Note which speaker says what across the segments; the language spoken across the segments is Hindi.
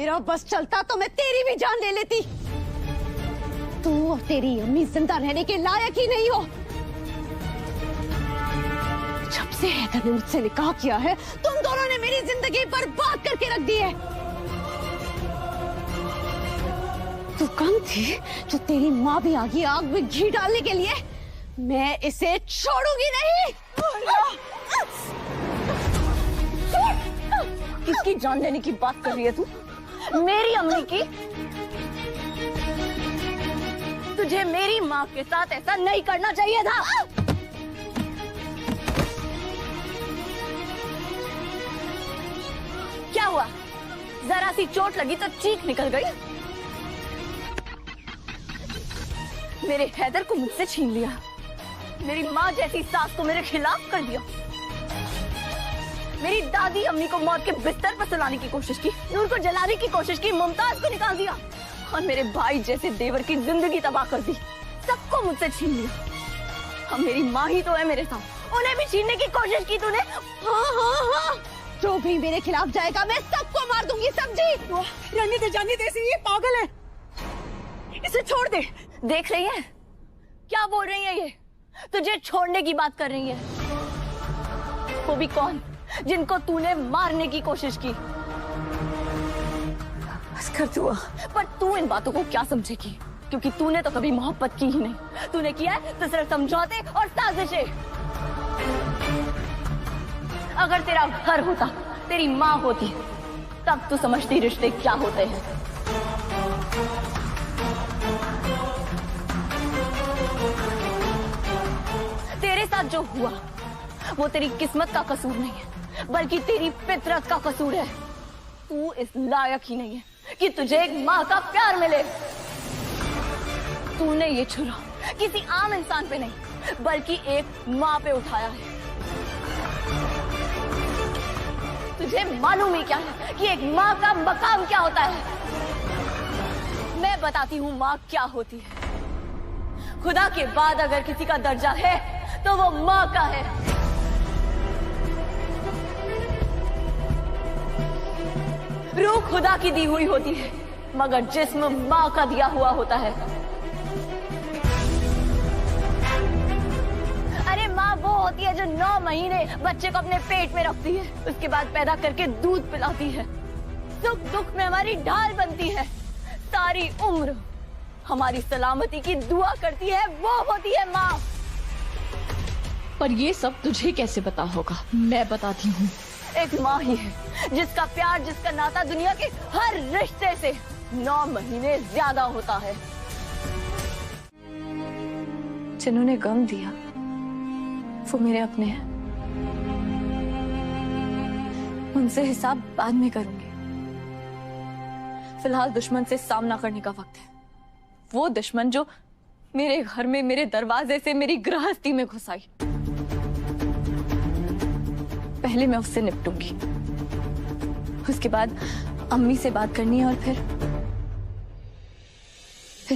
Speaker 1: मेरा बस चलता तो मैं तेरी भी जान ले लेती। तू और तेरी अम्मी जिंदा रहने के लायक ही नहीं हो। जब से हैदर ने मुझसे निकाह किया है, तुम दोनों ने मेरी जिंदगी बर्बाद करके रख दी है। तू कम थी जो तेरी माँ भी आ गई आग में घी डालने के लिए। मैं इसे छोड़ूंगी नहीं।
Speaker 2: किसकी जान लेने की बात कर रही है तू? मेरी अम्मी की? तुझे मेरी माँ के साथ ऐसा नहीं करना चाहिए था। क्या हुआ? जरा सी चोट लगी तो चीख निकल गई। मेरे हैदर को मुझसे छीन लिया। मेरी माँ जैसी सास को मेरे खिलाफ कर दिया। मेरी दादी अम्मी को मौत के बिस्तर पर सुलाने की कोशिश की, नूर को जलाने की कोशिश की, मुमताज को निकाल दिया और मेरे भाई जैसे देवर की जिंदगी तबाह कर दी। सबको मुझसे छीन लिया। अब मेरी माँ ही तो है मेरे साथ, उन्हें भी छीनने की कोशिश की तूने।
Speaker 1: हाँ, जो भी मेरे खिलाफ जाएगा मैं सबको मार दूंगी, समझी?
Speaker 2: जाने दे, ये पागल है। इसे छोड़ दे। देख रही है क्या बोल रही है ये? तुझे छोड़ने की बात कर रही है। वो भी कौन, जिनको तूने मारने की कोशिश की। बस कर तू। पर तू इन बातों को क्या समझेगी, क्योंकि तूने तो कभी मोहब्बत की ही नहीं। तूने किया है तो सिर्फ समझौते और साजिशें। अगर तेरा घर होता, तेरी माँ होती, तब तू समझती रिश्ते क्या होते हैं। तेरे साथ जो हुआ वो तेरी किस्मत का कसूर नहीं है, बल्कि तेरी फितरत का कसूर है। तू इस लायक ही नहीं है कि तुझे एक माँ का प्यार मिले। तूने ये छुरा किसी आम इंसान पे नहीं, बल्कि एक माँ पे उठाया है। तुझे मालूम ही क्या है कि एक माँ का मकाम क्या होता है? मैं बताती हूँ माँ क्या होती है। खुदा के बाद अगर किसी का दर्जा है तो वो माँ का है। रूह खुदा की दी हुई होती है, मगर जिस्म माँ का दिया हुआ होता है। अरे माँ वो होती है जो 9 महीने बच्चे को अपने पेट में रखती है, उसके बाद पैदा करके दूध पिलाती है, सुख दुख में हमारी ढाल बनती है, सारी उम्र हमारी सलामती की दुआ करती है। वो होती है माँ।
Speaker 3: पर ये सब तुझे कैसे पता होगा? मैं बताती हूँ।
Speaker 2: एक माँ ही है जिसका प्यार, जिसका नाता दुनिया के हर रिश्ते से 9 महीने ज्यादा होता है। जिन्होंने गम दिया वो मेरे अपने हैं। उनसे हिसाब बाद में करूंगी। फिलहाल दुश्मन से सामना करने का वक्त है। वो दुश्मन जो मेरे घर में, मेरे दरवाजे से मेरी गृहस्थी में घुस आई। पहले मैं उससे निपटूंगी, उसके बाद अम्मी से बात करनी है और फिर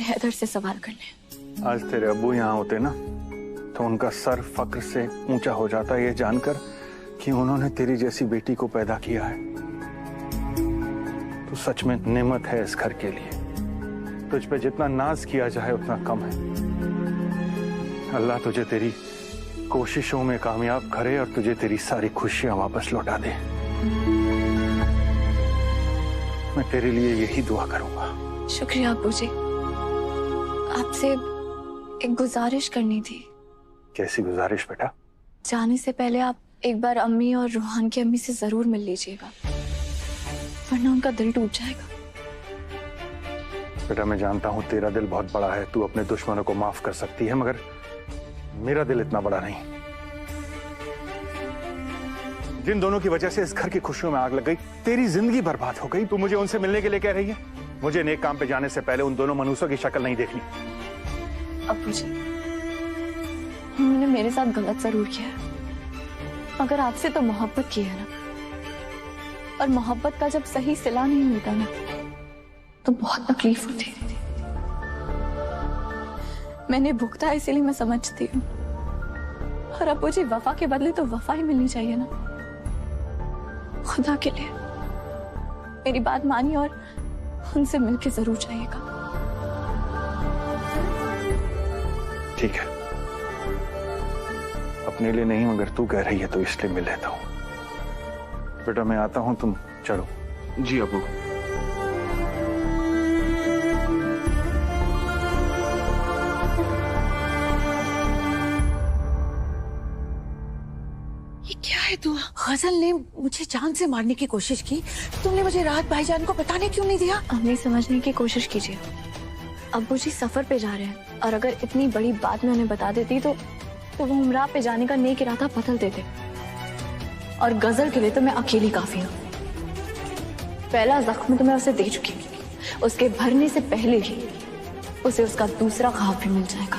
Speaker 2: हैदर से सवाल करने।
Speaker 4: आज तेरे अब्बू यहाँ होते ना तो उनका सर फक्र से ऊंचा हो जाता ये जानकर कि उन्होंने तेरी जैसी बेटी को पैदा किया है। तो सच में नेमत है इस घर के लिए। तुझ पे जितना नाज किया जाए उतना कम है। अल्लाह तुझे तेरी कोशिशों में कामयाब करे और तुझे तेरी सारी खुशियां वापस लौटा दे। मैं तेरे लिए यही दुआ करूंगा।
Speaker 2: शुक्रिया अब्बू जी। आपसे एक गुजारिश करनी थी।
Speaker 4: कैसी गुजारिश बेटा?
Speaker 2: जाने से पहले आप एक बार अम्मी और रूहान की अम्मी से जरूर मिल लीजिएगा, वरना उनका दिल टूट जाएगा।
Speaker 4: बेटा मैं जानता हूँ तेरा दिल बहुत बड़ा है, तू अपने दुश्मनों को माफ कर सकती है, मगर मेरा दिल इतना बड़ा नहीं। जिन दोनों की वजह से इस घर की खुशियों में आग लग गई, तेरी जिंदगी बर्बाद हो गई, तू मुझे उनसे मिलने के लिए कह रही है? मुझे नेक काम पे जाने से पहले उन दोनों मनुष्यों की शक्ल नहीं देखनी।
Speaker 2: अब्बू जी, उन्होंने मेरे साथ गलत जरूर किया है, मगर आपसे तो मोहब्बत की है ना, और मोहब्बत का जब सही सिला नहीं मिलता ना तो बहुत तकलीफ होती है। मैंने भुगता है, इसीलिए मैं समझती हूँ। और अब्बू जी, वफा के बदले तो वफा ही मिलनी चाहिए ना। खुदा के लिए मेरी बात मानिए और उनसे मिलके जरूर जाइएगा।
Speaker 4: ठीक है, अपने लिए नहीं मगर तू कह रही है तो इसलिए मिल लेता हूं। बेटा मैं आता हूं, तुम चलो।
Speaker 5: जी अबू।
Speaker 6: ये क्या है दुआ? गजल ने मुझे जान से मारने की कोशिश की, तुमने मुझे राहत भाईजान को बताने क्यों नहीं दिया?
Speaker 2: अम्मी समझने की कोशिश कीजिए। अब्बू जी सफर पे जा रहे हैं और अगर इतनी बड़ी बात मैं उन्हें बता देती तो वो उमरा पे जाने का नेक इरादा बदल देते। और गजल के लिए तो मैं अकेली काफी हूँ। पहला जख्म तो मैं उसे दे चुकी हूँ, उसके भरने से पहले ही उसे उसका दूसरा ख्वाब भी मिल जाएगा।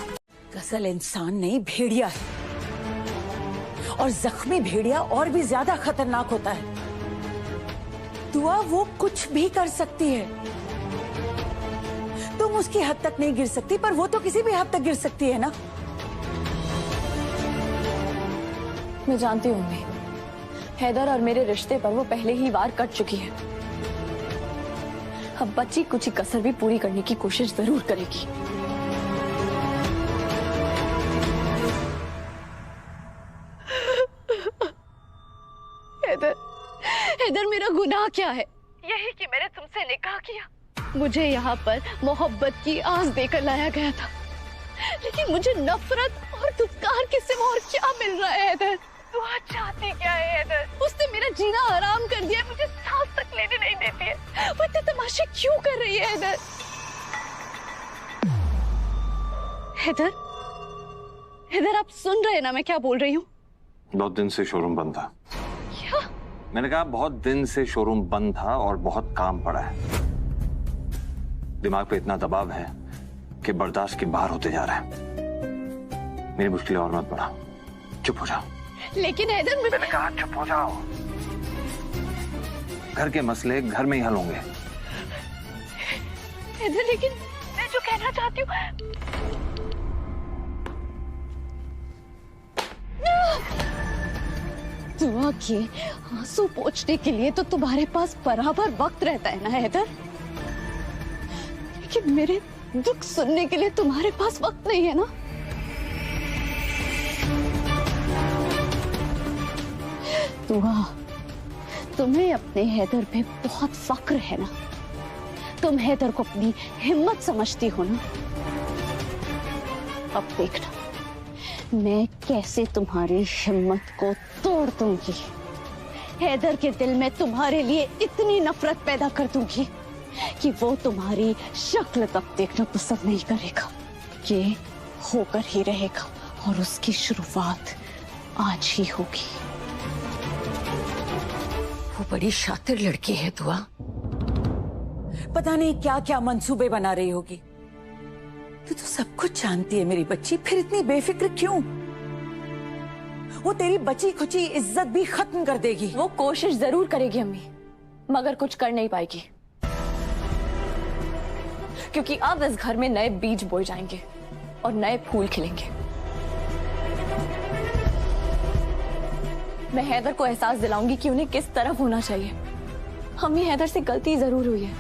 Speaker 6: गजल इंसान नहीं भेड़िया है, और जख्मी भेड़िया और भी ज्यादा खतरनाक होता है। दुआ वो कुछ भी कर सकती है, तुम उसकी हद तक नहीं गिर सकती, पर वो तो किसी भी हद तक गिर सकती है ना।
Speaker 2: मैं जानती हूँ अम्मी, हैदर और मेरे रिश्ते पर वो पहले ही वार कट चुकी है। अब बच्ची कुछ ही कसर भी पूरी करने की कोशिश जरूर करेगी।
Speaker 1: हैदर मेरा गुनाह क्या है? यही कि मैंने तुमसे निकाह किया। मुझे यहाँ पर मोहब्बत की आस देकर लाया गया था, लेकिन मुझे नफरत और दुत्कार के सिवा और क्या मिल रहा है हैदर? तू आज चाहती क्या है हैदर? उसने मेरा जीना हराम कर दिया, मुझे सांस तक लेने नहीं देती है। वो इतने तमाशे क्यों कर रही है हैदर? हैदर, हैदर आप सुन रहे हैं ना मैं क्या बोल रही हूँ?
Speaker 4: बहुत दिन से शोरूम बंद था।
Speaker 1: क्या?
Speaker 4: मैंने कहा बहुत दिन से शोरूम बंद था और बहुत काम पड़ा है। दिमाग पे इतना दबाव है कि बर्दाश्त के बाहर होते जा रहा है। मेरी मुश्किलें और मत बढ़ा, चुप हो जाओ।
Speaker 1: लेकिन हैदर
Speaker 4: मैंने कहा चुप हो जाओ। घर के मसले घर में ही हल होंगे।
Speaker 1: हैदर लेकिन मैं जो कहना चाहती हूँ, दुआ के आंसू पोंछने के लिए तो तुम्हारे पास बराबर वक्त रहता है ना हैदर, लेकिन मेरे दुख सुनने के लिए तुम्हारे पास वक्त नहीं है ना। दुआ, तुम्हें अपने हैदर पे बहुत फक्र है ना? तुम हैदर को अपनी हिम्मत समझती हो ना? अब देखना मैं कैसे तुम्हारी हिम्मत को तोड़ दूंगी। हैदर के दिल में तुम्हारे लिए इतनी नफरत पैदा कर दूंगी कि वो तुम्हारी शक्ल तक देखना पसंद नहीं करेगा। ये होकर ही रहेगा और उसकी शुरुआत आज ही होगी।
Speaker 6: वो बड़ी शातिर लड़की है दुआ, पता नहीं क्या क्या मंसूबे बना रही होगी। तू तो सब कुछ जानती है मेरी बच्ची, फिर इतनी बेफिक्र क्यों? वो तेरी बची खुची इज्जत भी खत्म कर देगी।
Speaker 2: वो कोशिश जरूर करेगी अम्मी, मगर कुछ कर नहीं पाएगी, क्योंकि अब इस घर में नए बीज बोए जाएंगे और नए फूल खिलेंगे। मैं हैदर को एहसास दिलाऊंगी कि उन्हें किस तरफ होना चाहिए। अम्मी हैदर से गलती जरूर हुई है,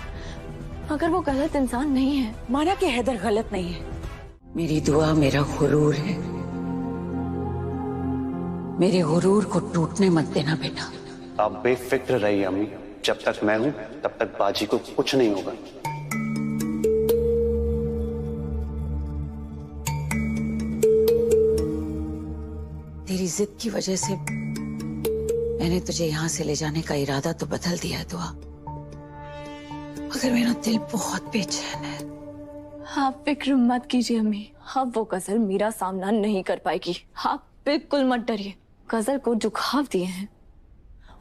Speaker 2: मगर वो गलत इंसान नहीं है।
Speaker 6: माना कि हैदर गलत नहीं है, मेरी दुआ मेरा गुरूर है। मेरे गुरूर को टूटने मत देना बेटा।
Speaker 5: आप बेफिक्र रहिए अम्मी, जब तक मैं हूं तब तक बाजी को कुछ नहीं होगा।
Speaker 6: तेरी जिद की वजह से मैंने तुझे यहाँ से ले जाने का इरादा तो बदल दिया है दुआ, मगर मेरा दिल बहुत बेचैन है।
Speaker 2: आप फिक्र मत कीजिए अम्मी, अब वो गजल मेरा सामना नहीं कर पाएगी। आप बिल्कुल मत डरिए। गजल को जो घाव दिए हैं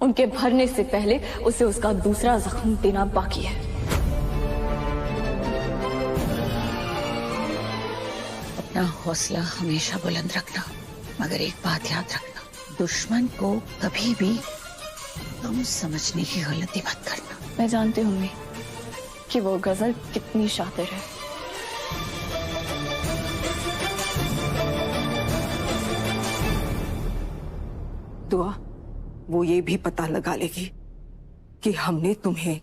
Speaker 2: उनके भरने से पहले उसे उसका दूसरा जख्म देना बाकी है।
Speaker 6: अपना हौसला हमेशा बुलंद रखना, मगर एक बात याद रखना, दुश्मन को कभी भी तुम समझने की गलती मत करना।
Speaker 2: मैं जानती हूँ अम्मी कि वो गजल कितनी शातिर है।
Speaker 7: दुआ वो ये भी पता लगा लेगी कि हमने तुम्हें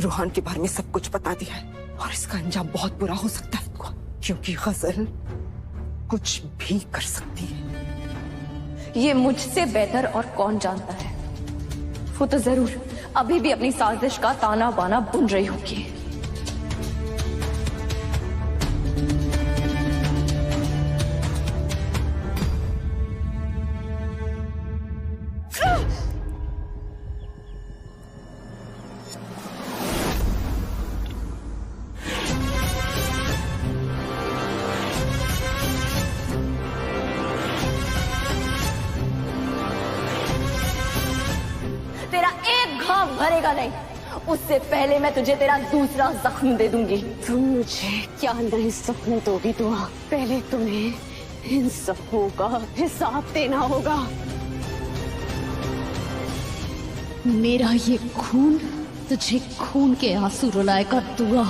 Speaker 6: रूहान के बारे में सब कुछ बता दिया है और इसका अंजाम बहुत बुरा हो सकता है दुआ, क्योंकि गजल कुछ भी कर सकती है।
Speaker 3: ये मुझसे बेहतर और कौन जानता है। वो तो जरूर अभी भी अपनी साजिश का ताना बाना बुन रही होगी।
Speaker 2: तेरा एक घाव भरेगा नहीं, उससे पहले मैं तुझे तेरा दूसरा जख्म दे दूंगी।
Speaker 1: तुम मुझे क्या नए सपने दोगी दुआ? पहले तुम्हें इन सपनों का हिसाब देना होगा। मेरा ये खून तुझे खून के आंसू रुलाएगा दुआ।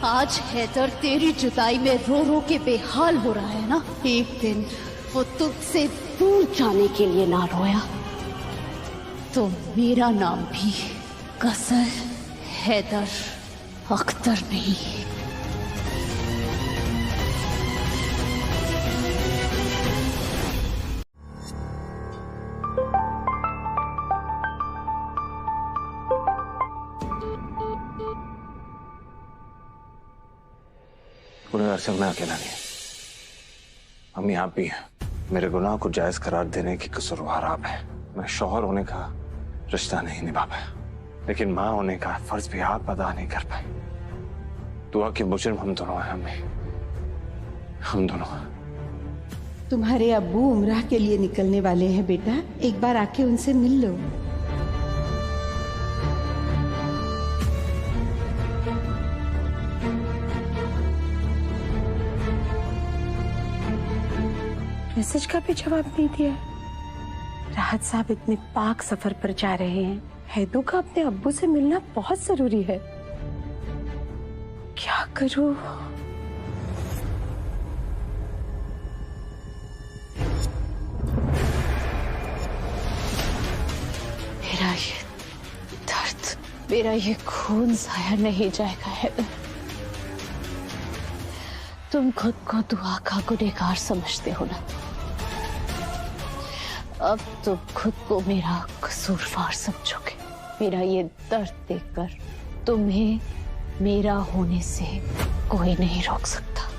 Speaker 1: आज हैदर तेरी जुदाई में रो रो के बेहाल हो रहा है ना, एक दिन वो तुझसे दूर जाने के लिए ना रोया तो मेरा नाम भी गजल हैदर अख्तर नहीं।
Speaker 4: गुनहगार सिर्फ मैं अकेला नहीं, अम्मी आप भी हैं। मेरे गुनाह को जायज करार देने की कसूरवार आप है। मैं शौहर होने का रिश्ता नहीं निभा पाया, लेकिन माँ होने का फर्ज भी आप अदा नहीं कर पाए। दुआ के मुजरिम हम दोनों हैं अम्मी, हम दोनों।
Speaker 7: तुम्हारे अब्बू उम्राह के लिए निकलने वाले हैं बेटा, एक बार आके उनसे मिल लो।
Speaker 8: मैसेज का भी जवाब नहीं दिया। राहत साहब इतने पाक सफर पर जा रहे हैं, हैदू का अपने अब्बू से मिलना बहुत जरूरी है। क्या करूं?
Speaker 1: मेरा ये दर्द, मेरा ये खून जाया नहीं जाएगा हैदर। तुम खुद को दुआ का गुनहगार समझते हो ना, अब तुम खुद को मेरा कसूरवार समझोगे। मेरा ये दर्द देखकर तुम्हें मेरा होने से कोई नहीं रोक सकता।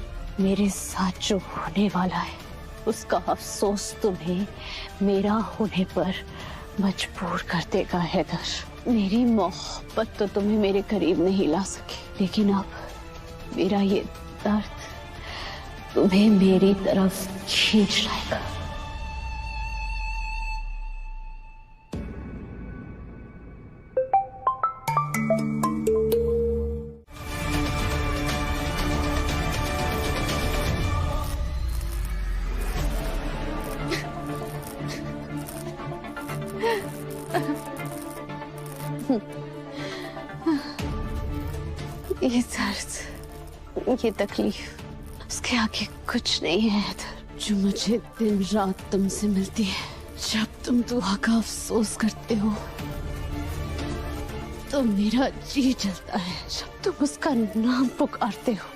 Speaker 1: मेरे साथ जो होने वाला है उसका अफसोस तुम्हें मेरा होने पर मजबूर कर देगा हैदर। मेरी मोहब्बत तो तुम्हें मेरे करीब नहीं ला सकी, लेकिन अब मेरा ये दर्द तुम्हें मेरी तरफ खींच लाएगा। ये दर्द, ये तकलीफ, उसके आगे कुछ नहीं है हैदर, जो मुझे दिन रात तुमसे मिलती है। जब तुम दुआ का अफसोस करते हो तो मेरा जी जलता है। जब तुम उसका नाम पुकारते हो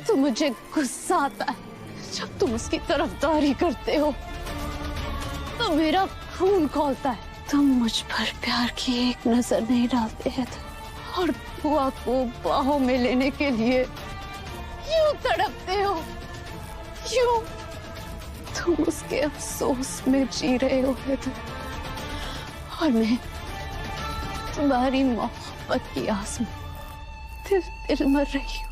Speaker 1: तो मुझे गुस्सा आता है। जब तुम उसकी तरफदारी करते हो तो मेरा खून खौलता है। तुम मुझ पर प्यार की एक नजर नहीं डालते हैदर, और बुआ को बाहों में लेने के लिए क्यों तड़पते हो? क्यों? तुम उसके अफसोस में जी रहे हो हैदर, और मैं तुम्हारी मोहब्बत की आस में दिल मर रही हूँ।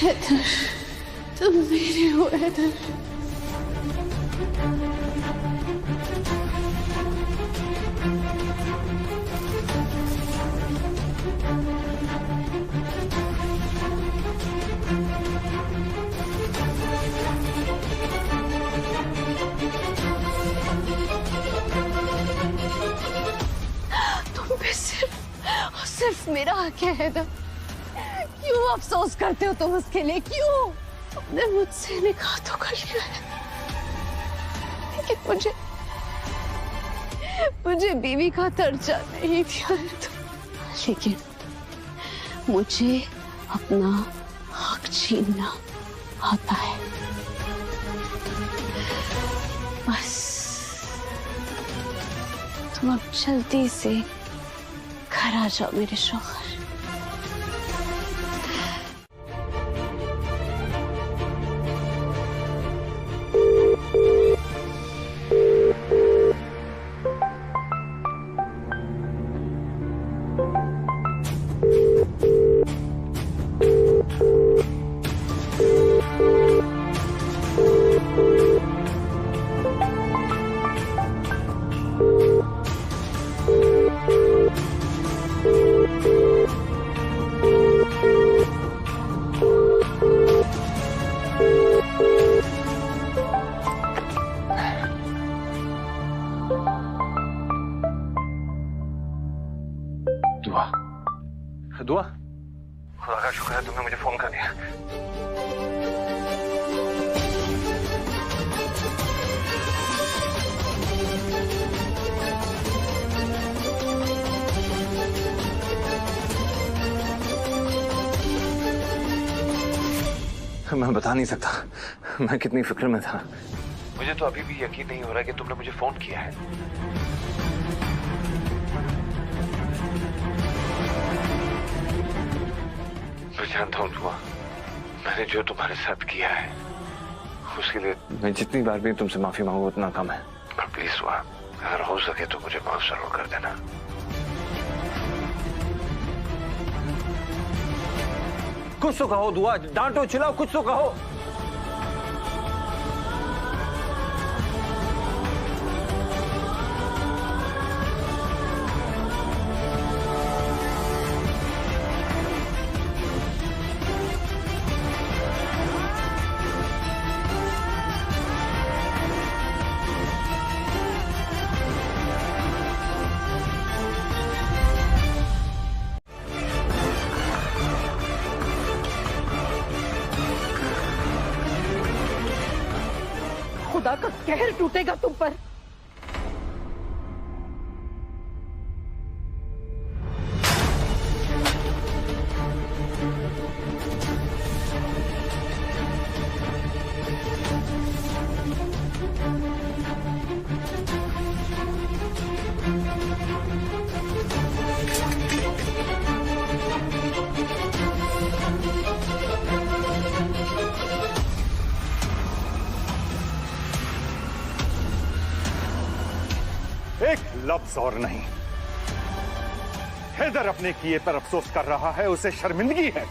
Speaker 1: हैदर, तुम मेरे हो हैदर। तुम पे सिर्फ सिर्फ मेरा हक है ना। क्यों अफसोस करते हो तुम उसके लिए? क्यों? तुमने मुझसे निकाह तो कर लिया है, लेकिन मुझे बीवी का दर्जा नहीं दिया है तो। लेकिन मुझे अपना हक छीनना आता है। बस तुम अब जल्दी से घर आ जाओ मेरे शौहर।
Speaker 4: दुआ, खुदा का शुक्र है तुमने मुझे फोन कर दिया। मैं बता नहीं सकता मैं कितनी फिक्र में था। मुझे तो अभी भी यकीन नहीं हो रहा कि तुमने मुझे फोन किया है। मैं जानता हूँ दुआ, मैंने जो तुम्हारे साथ किया है उसके लिए मैं जितनी बार भी तुमसे माफी मांगू उतना कम है। पर प्लीज दुआ, अगर हो सके तो मुझे माफ जरूर कर देना। कुछ तो कहो दुआ, डांटो चिल्लाओ, कुछ तो कहो।
Speaker 8: खुदा का कहर टूटेगा तुम पर।
Speaker 4: एक लफ्ज और नहीं। हैदर अपने किए पर अफसोस कर रहा है, उसे शर्मिंदगी है,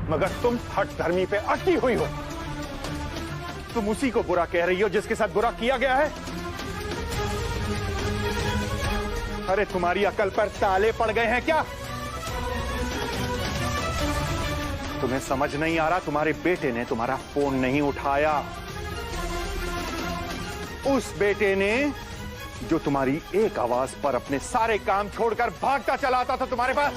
Speaker 4: मगर तुम हठ धर्मी पे अटकी हुई हो। तुम उसी को बुरा कह रही हो जिसके साथ बुरा किया गया है। अरे तुम्हारी अकल पर ताले पड़ गए हैं क्या? तुम्हें समझ नहीं आ रहा? तुम्हारे बेटे ने तुम्हारा फोन नहीं उठाया। उस बेटे ने जो तुम्हारी एक आवाज पर अपने सारे काम छोड़कर भागता चला आता था तुम्हारे पास।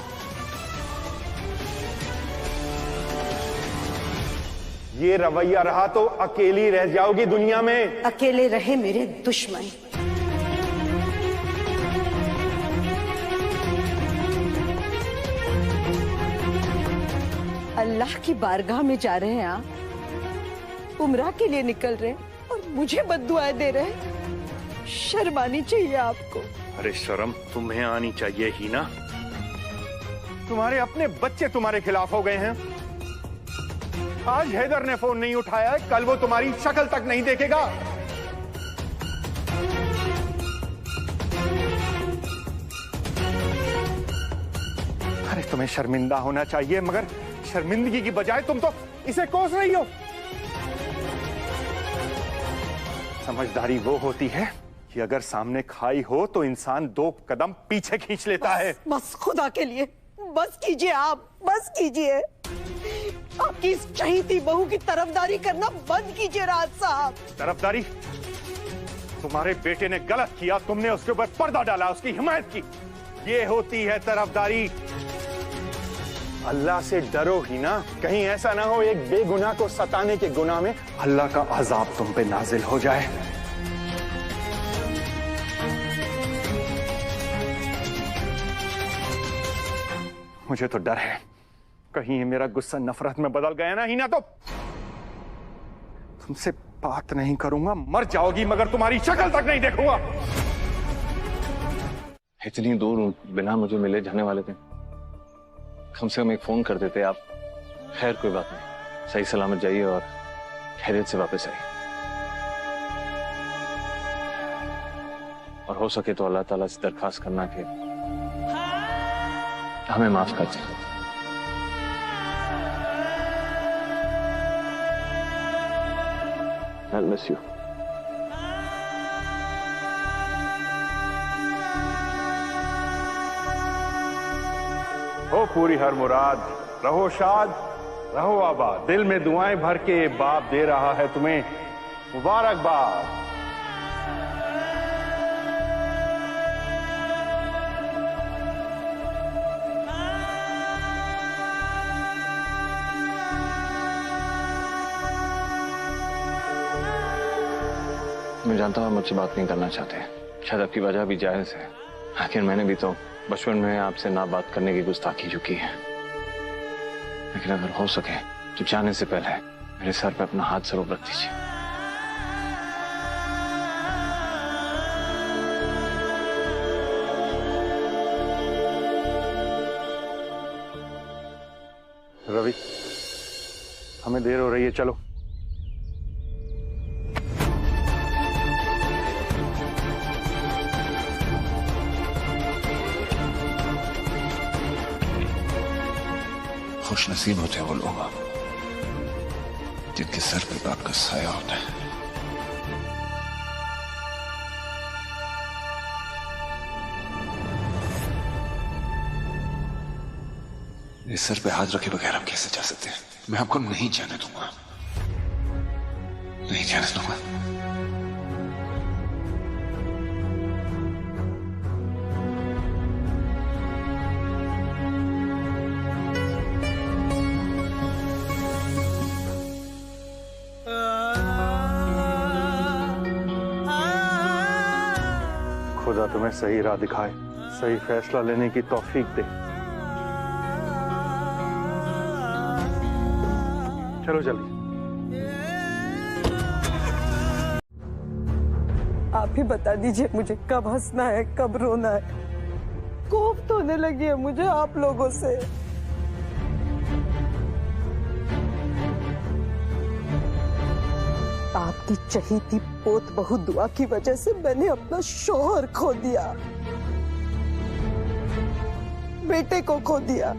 Speaker 4: ये रवैया रहा तो अकेली रह जाओगी दुनिया में।
Speaker 8: अकेले रहे मेरे दुश्मन। अल्लाह की बारगाह में जा रहे हैं आप, उम्रा के लिए निकल रहे हैं और मुझे बद्दुआएं दे रहे हैं। शर्म आनी चाहिए आपको।
Speaker 4: अरे शर्म तुम्हें आनी चाहिए ही ना। तुम्हारे अपने बच्चे तुम्हारे खिलाफ हो गए हैं। आज हैदर ने फोन नहीं उठाया है, कल वो तुम्हारी शक्ल तक नहीं देखेगा। अरे तुम्हें शर्मिंदा होना चाहिए, मगर शर्मिंदगी की बजाय तुम तो इसे कोस रही हो। समझदारी वो होती है कि अगर सामने खाई हो तो इंसान 2 कदम पीछे खींच लेता है।
Speaker 8: बस खुदा के लिए बस कीजिए, आप बस कीजिए। आपकी इस चहीती बहू की तरफदारी करना बंद कीजिए राज साहब।
Speaker 4: तरफदारी? तुम्हारे बेटे ने गलत किया, तुमने उसके ऊपर पर्दा डाला, उसकी हिमायत की। ये होती है तरफदारी। अल्लाह से डरो ही ना, कहीं ऐसा ना हो एक बेगुनाह को सताने के गुनाह में अल्लाह का अजाब तुम पे नाजिल हो जाए। मुझे तो डर है कहीं ये मेरा गुस्सा नफरत में बदल गया ना, ही ना तो तुमसे बात नहीं करूंगा, मर जाओगी मगर तुम्हारी शक्ल तक नहीं देखूंगा।
Speaker 9: इतनी दूर हूं, बिना मुझे मिले जाने वाले थे, कम से कम एक फोन कर देते आप। खैर कोई बात नहीं, सही सलामत जाइए और खैरियत से वापस आइए। और हो सके तो अल्लाह ताला से दरखास्त करना कि हमें माफ कर दें। I'll miss you.
Speaker 4: हो पूरी हर मुराद, रहो शाद, रहो आबाद, दिल में दुआएं भर के बाप दे रहा है तुम्हें मुबारकबाद।
Speaker 9: मैं जानता हूँ मुझसे बात नहीं करना चाहते, शायद आपकी वजह भी जायज है, आखिर मैंने भी तो बचपन में आपसे ना बात करने की गुस्ताखी जो की है। लेकिन अगर हो सके तो जाने से पहले मेरे सर पे अपना हाथ जरूर रख दीजिए।
Speaker 4: रवि, हमें देर हो रही है, चलो।
Speaker 10: खुश नसीब होते हैं वो लोग जिनके सर पे बाप का साया होता है। इस सर पे हाथ रखे बगैर हम कैसे जा सकते हैं? मैं आपको नहीं जाने दूंगा, नहीं जाने दूंगा।
Speaker 4: खुदा तुम्हें सही राह दिखाए, सही फैसला लेने की तौफीक दे। चलो जल्दी।
Speaker 8: आप ही बता दीजिए मुझे कब हंसना है कब रोना है। कोफ्त होने लगी है मुझे आप लोगों से। आपकी चहीती पोत बहू दुआ की वजह से मैंने अपना शौहर खो दिया, बेटे को खो दिया,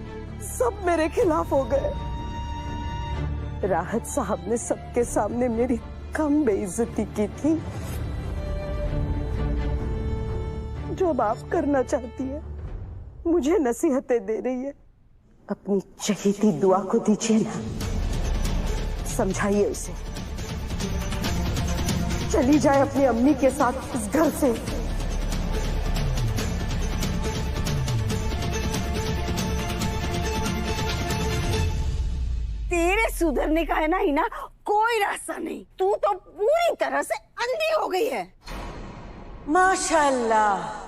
Speaker 8: सब मेरे खिलाफ हो गए। राहत साहब ने सबके सामने मेरी कम बेइज्जती की थी। जो अब आप करना चाहती है, मुझे नसीहतें दे रही है, अपनी चहीती दुआ को दीजिए ना, समझाइए उसे, चली जाए अपनी अम्मी के साथ इस घर से।
Speaker 2: तेरे सुधरने का है ना ही ना कोई रास्ता नहीं, तू तो पूरी तरह से अंधी हो गई है।
Speaker 6: माशाल्लाह।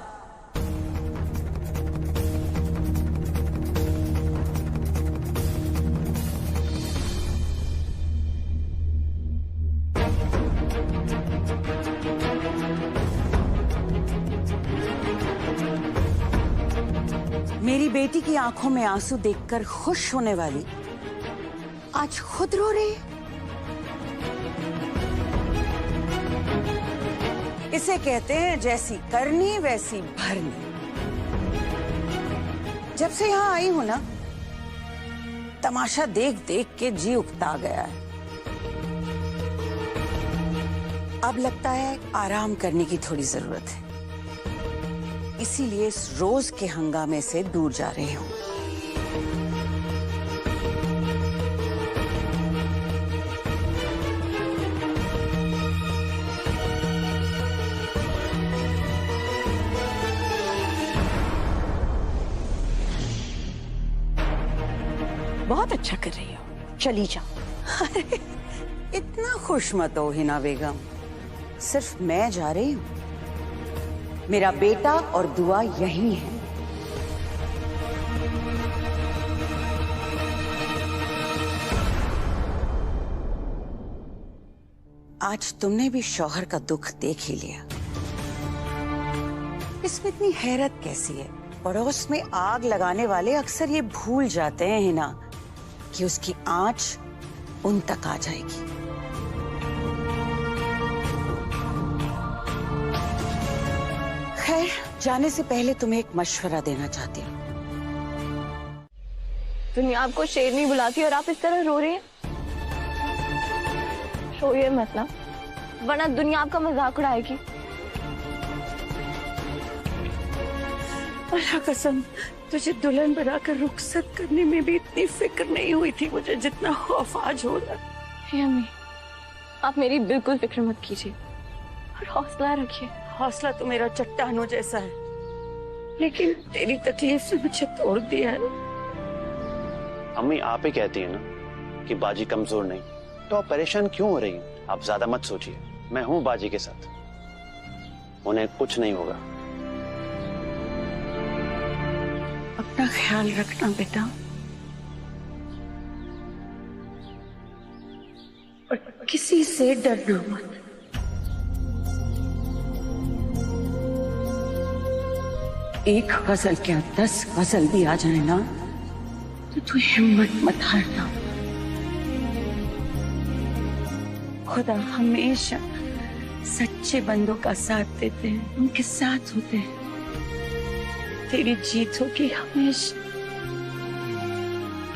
Speaker 6: मेरी बेटी की आंखों में आंसू देखकर खुश होने वाली आज खुद रो रही है। इसे कहते हैं जैसी करनी वैसी भरनी। जब से यहां आई हूं ना, तमाशा देख देख के जी उकता गया है। अब लगता है आराम करने की थोड़ी जरूरत है, इसीलिए इस रोज के हंगामे से दूर जा रही हूं। बहुत अच्छा कर रही हो, चली जाओ। अरे इतना खुश मत हो हिना बेगम, सिर्फ मैं जा रही हूँ, मेरा बेटा और दुआ यही है। आज तुमने भी शौहर का दुख देख ही लिया। इसमें इतनी हैरत कैसी है? पड़ोस में आग लगाने वाले अक्सर ये भूल जाते हैं हिना कि उसकी आंच उन तक आ जाएगी। खैर, जाने से पहले तुम्हें एक मशवरा देना चाहती हूँ।
Speaker 2: दुनिया आपको शेरनी बुलाती और आप इस तरह रो रही हैं। रोइए मत ना, वरना दुनिया आपका मजाक उड़ाएगी।
Speaker 6: अल्लाह कसम, तुझे दुल्हन बनाकर रुखसत करने में भी इतनी फिक्र नहीं हुई थी मुझे जितना खौफ आज हो रहा।
Speaker 2: हे अम्मी, आप मेरी बिल्कुल फिक्र मत कीजिए और हौसला रखिए।
Speaker 6: हौसला तो मेरा चट्टानों जैसा है, लेकिन तेरी तकलीफ ने मुझे तोड़ दिया है।
Speaker 5: अम्मी आप ही कहती है ना कि बाजी कमजोर नहीं, तो आप परेशान क्यों हो रही हैं? आप ज्यादा मत सोचिए, मैं हूं बाजी के साथ, उन्हें कुछ नहीं होगा।
Speaker 6: अपना ख्याल रखना बेटा, और किसी से डरना मत। एक गजल क्या 10 गजल भी आ जाए ना तो तू हिम्मत मत हारना। खुदा हमेशा सच्चे बंदों का साथ देते हैं, उनके साथ होते हैं। तेरी जीत होगी हमेशा,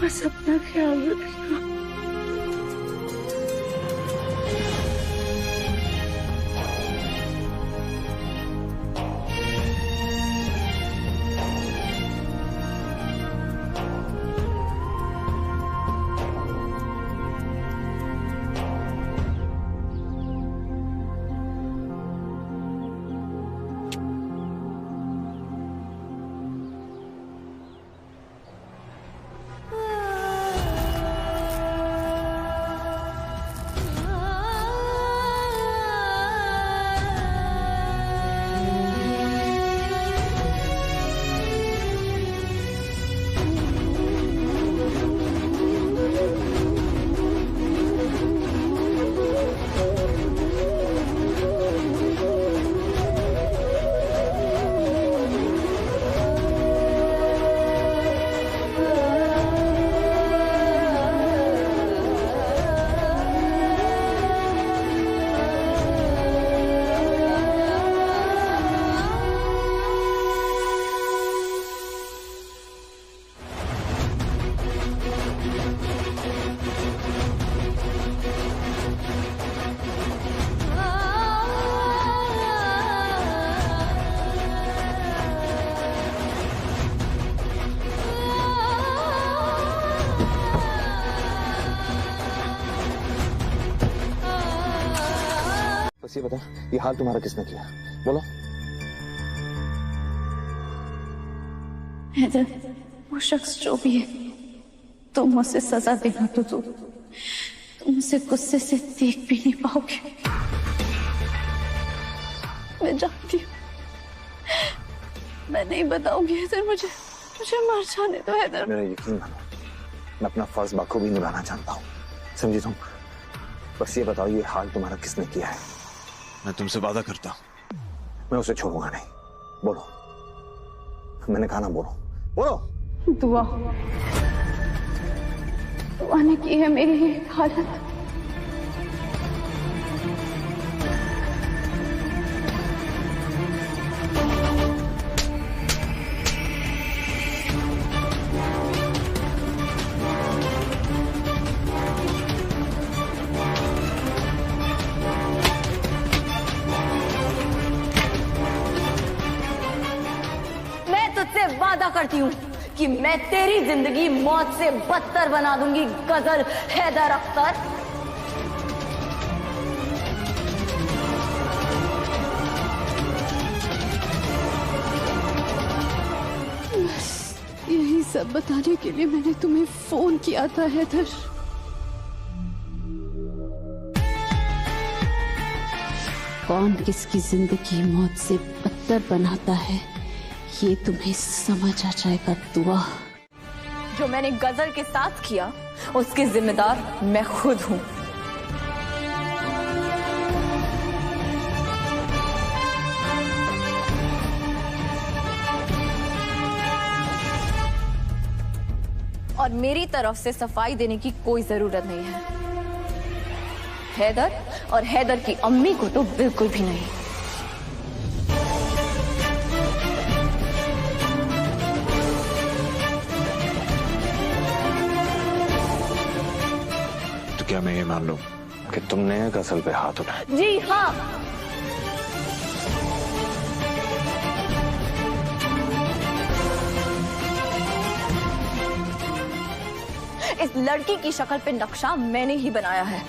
Speaker 6: बस अपना ख्याल रखना।
Speaker 9: बस ये बता, ये हाल तुम्हारा किसने किया? बोलो।
Speaker 1: हैदर, वो शख्स जो भी है, तुम उसे सजा देना तो दो, तुम उसे गुस्से से देख भी नहीं पाओगे। मैं जानती हूँ, मैं नहीं बताऊंगी हैदर, मुझे मर जाने दो हैदर।
Speaker 9: मेरा यकीन मानो, मैं अपना फर्ज बखूबी निभाना जानता हूँ, समझी तुम? बस ये बताओ, ये हाल तुम्हारा किसने किया है?
Speaker 10: मैं तुमसे वादा करता हूँ,
Speaker 9: मैं उसे छोड़ूंगा नहीं। बोलो, मैंने कहा ना, बोलो बोलो।
Speaker 1: दुआ ने की है मेरी ये हालत।
Speaker 2: वादा करती हूँ कि मैं तेरी जिंदगी मौत से बदतर बना दूंगी। गजल हैदर अख्तर।
Speaker 1: बस यही सब बताने के लिए मैंने तुम्हें फोन किया था हैदर। कौन किसकी जिंदगी मौत से बदतर बनाता है ये तुम्हें समझ आ जाएगा दुआ।
Speaker 3: जो मैंने गजल के साथ किया उसकी जिम्मेदार मैं खुद हूं। और मेरी तरफ से सफाई देने की कोई जरूरत नहीं है। हैदर और हैदर की अम्मी को तो बिल्कुल भी नहीं।
Speaker 9: तो क्या मैं ये मान लूं कि तुमने गजल पे हाथ उठाया?
Speaker 3: जी हाँ। इस लड़की की शक्ल पे नक्शा मैंने ही बनाया है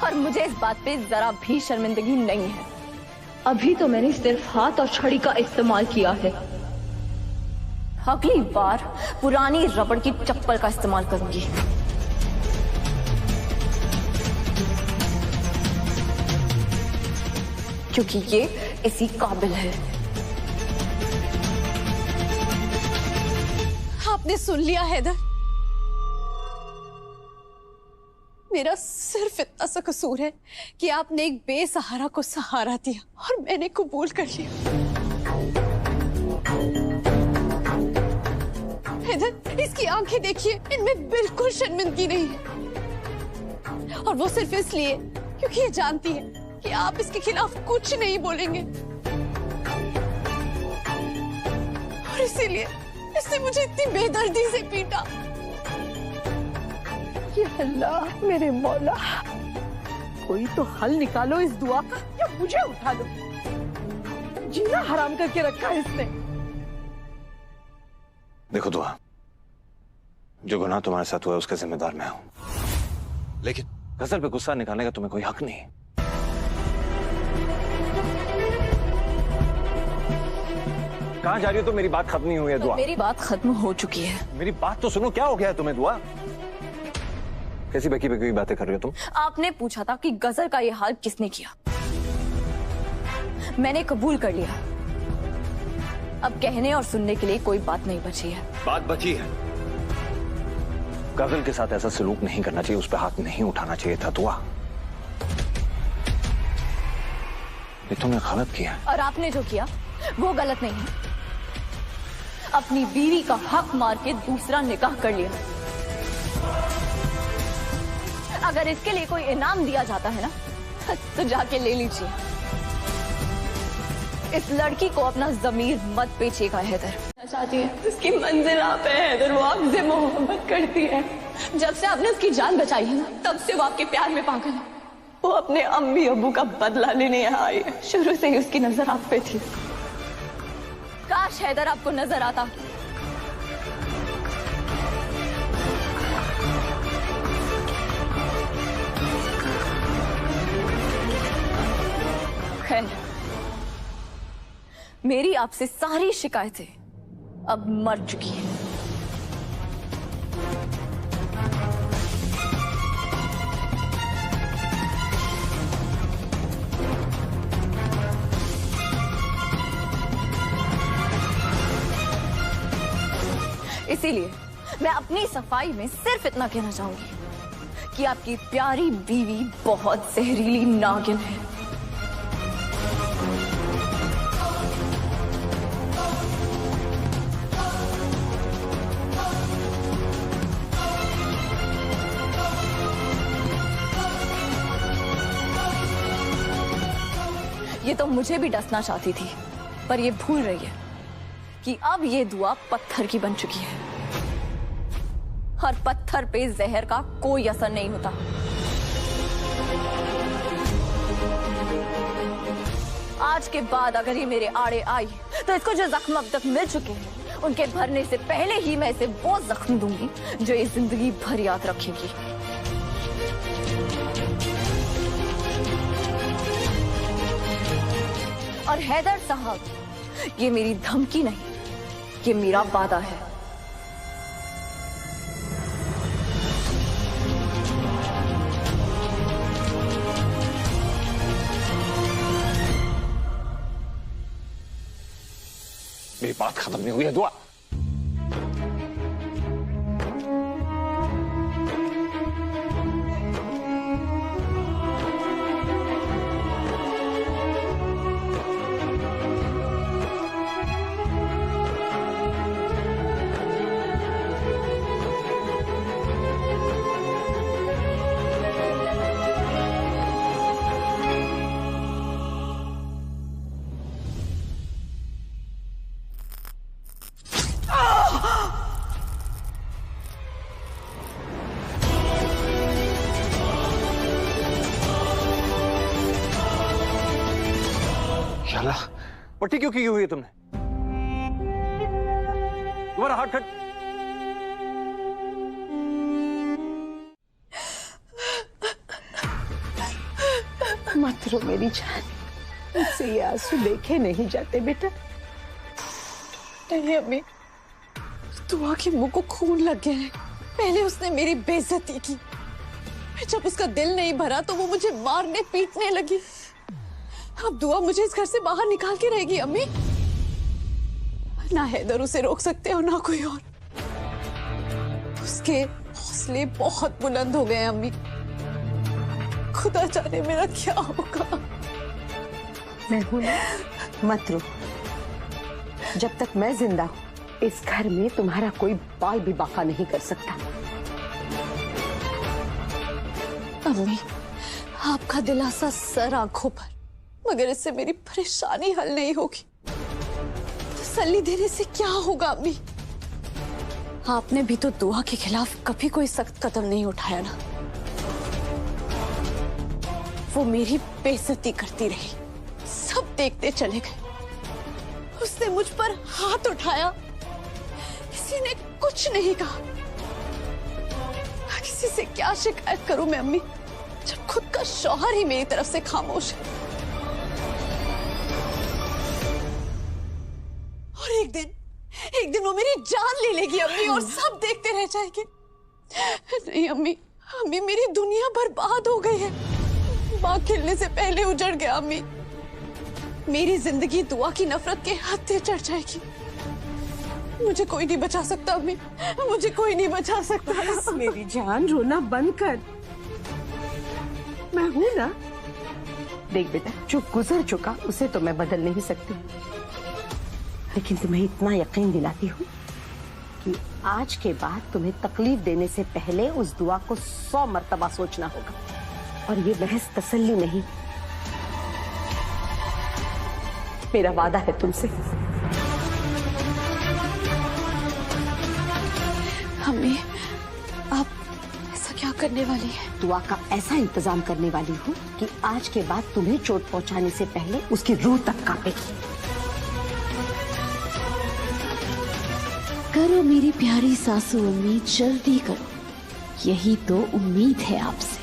Speaker 3: और मुझे इस बात पे जरा भी शर्मिंदगी नहीं है। अभी तो मैंने सिर्फ हाथ और छड़ी का इस्तेमाल किया है, अगली बार पुरानी रबड़ की चप्पल का इस्तेमाल करूंगी। क्योंकि ये इसी काबिल है।
Speaker 1: आपने सुन लिया हैदर, मेरा सिर्फ इतना सा कसूर है कि आपने एक बेसहारा को सहारा दिया और मैंने कबूल कर लिया। हैदर, इसकी आंखें देखिए, इनमें बिल्कुल शर्मिंदगी नहीं है और वो सिर्फ इसलिए क्योंकि ये जानती है कि आप इसके खिलाफ कुछ नहीं बोलेंगे और इसीलिए इसने मुझे इतनी बेदर्दी से पीटा।
Speaker 6: या अल्लाह मेरे मौला, कोई तो हल निकालो इस दुआ का या मुझे उठा दो। जीना हराम करके रखा है इसने।
Speaker 9: देखो दुआ, जो गुनाह तुम्हारे साथ हुआ है उसका जिम्मेदार मैं हूं, लेकिन गजल पे गुस्सा निकालने का तुम्हें कोई हक नहीं। कहां जा रही हो? तो मेरी बात खत्म नहीं हुई है दुआ।
Speaker 3: मेरी बात खत्म हो चुकी है।
Speaker 9: मेरी बात तो सुनो, क्या हो गया है तुम्हें दुआ? कैसी बकी बकी बातें कर रही हो तुम?
Speaker 3: आपने पूछा था कि गजल का ये हाल किसने किया, मैंने कबूल कर लिया। अब कहने और सुनने के लिए कोई बात नहीं बची है।
Speaker 9: बात बची है, गजल के साथ ऐसा सलूक नहीं करना चाहिए, उस पर हाथ नहीं उठाना चाहिए था दुआ। ये तुमने गलत किया।
Speaker 3: और आपने जो किया वो गलत नहीं है। अपनी बीवी का हक मार के दूसरा निकाह कर लिया। अगर इसके लिए कोई इनाम दिया जाता है ना तो जाके ले लीजिए। इस लड़की को अपना जमीर मत बेचेगा हैदर। चाहती है उसकी मंजिल आप है हैदर, वो आपसे मोहब्बत करती है। जब से आपने उसकी जान बचाई है ना तब से वो आपके प्यार में पागल है। वो अपने अम्मी अब्बू का बदला लेने यहाँ आई है। शुरू से ही उसकी नजर आप पे थी। काश हैदर आपको नजर आता। खैर, मेरी आपसे सारी शिकायतें अब मर चुकी हैं। इसीलिए मैं अपनी सफाई में सिर्फ इतना कहना चाहूंगी कि आपकी प्यारी बीवी बहुत जहरीली नागिन है। ये तो मुझे भी डसना चाहती थी, पर ये भूल रही है कि अब ये दुआ पत्थर की बन चुकी है और पत्थर पे जहर का कोई असर नहीं होता। आज के बाद अगर ये मेरे आड़े आई तो इसको जो जख्म अब तक मिल चुके हैं उनके भरने से पहले ही मैं इसे वो जख्म दूंगी जो ये जिंदगी भर याद रखेगी। और हैदर साहब, ये मेरी धमकी नहीं, ये मेरा वादा है।
Speaker 9: मेरी बात खत्म नहीं हुई है दुआ।
Speaker 4: पट्टी क्यों की हुई है तुमने? तुम्हारा हाथ खट।
Speaker 8: मत रो मेरी जान, मुझसे ये आंसू देखे नहीं जाते बेटा।
Speaker 1: नहीं अम्मी, दुआ के मुंह को खून लग गया है। पहले उसने मेरी बेइज्जती की, जब उसका दिल नहीं भरा तो वो मुझे मारने पीटने लगी। अब दुआ मुझे इस घर से बाहर निकाल के रहेगी अम्मी। ना हैदर उसे रोक सकते हो ना कोई और। उसके हौसले बहुत बुलंद हो गए हैं अम्मी। खुदा जाने मेरा क्या होगा।
Speaker 8: मैं हूं ना, मत रो। जब तक मैं जिंदा हूं इस घर में तुम्हारा कोई बाल भी बाका नहीं कर सकता।
Speaker 1: अम्मी, आपका दिलासा सर आंखों पर, मगर इससे मेरी परेशानी हल नहीं होगी। तसल्ली देने से क्या होगा अम्मी? आपने भी तो दुआ के खिलाफ कभी कोई सख्त कदम नहीं उठाया ना। वो मेरी बेइज्जती करती रही, सब देखते चले गए। उसने मुझ पर हाथ उठाया, किसी ने कुछ नहीं कहा। किसी से क्या शिकायत करूं मैं अम्मी, जब खुद का शौहर ही मेरी तरफ से खामोश है। और एक दिन वो मेरी जान ले लेगी अम्मी, और सब देखते रह जाएंगे। नहीं अम्मी, अम्मी मेरी दुनिया बर्बाद हो गई है। माँ खिलने से पहले उजड़ गया अम्मी। मेरी जिंदगी दुआ की नफरत के हत्थे चढ़ जाएगी। मुझे कोई नहीं बचा सकता अम्मी, मुझे कोई नहीं बचा सकता।
Speaker 8: बस मेरी जान, रोना बंद कर। मैं हूं ना। देख बेटा, जो गुजर चुका उसे तो मैं बदल नहीं सकती, लेकिन तुम्हें इतना यकीन दिलाती हूँ कि आज के बाद तुम्हें तकलीफ देने से पहले उस दुआ को 100 मर्तबा सोचना होगा। और ये महज तसल्ली नहीं, मेरा वादा है तुमसे।
Speaker 1: अम्मी, आप ऐसा क्या करने वाली हैं?
Speaker 8: दुआ का ऐसा इंतजाम करने वाली हूँ कि आज के बाद तुम्हें चोट पहुंचाने से पहले उसकी रूह तक कांपेगी।
Speaker 1: करो मेरी प्यारी सासू अम्मी, जल्दी करो, यही तो उम्मीद है आपसे।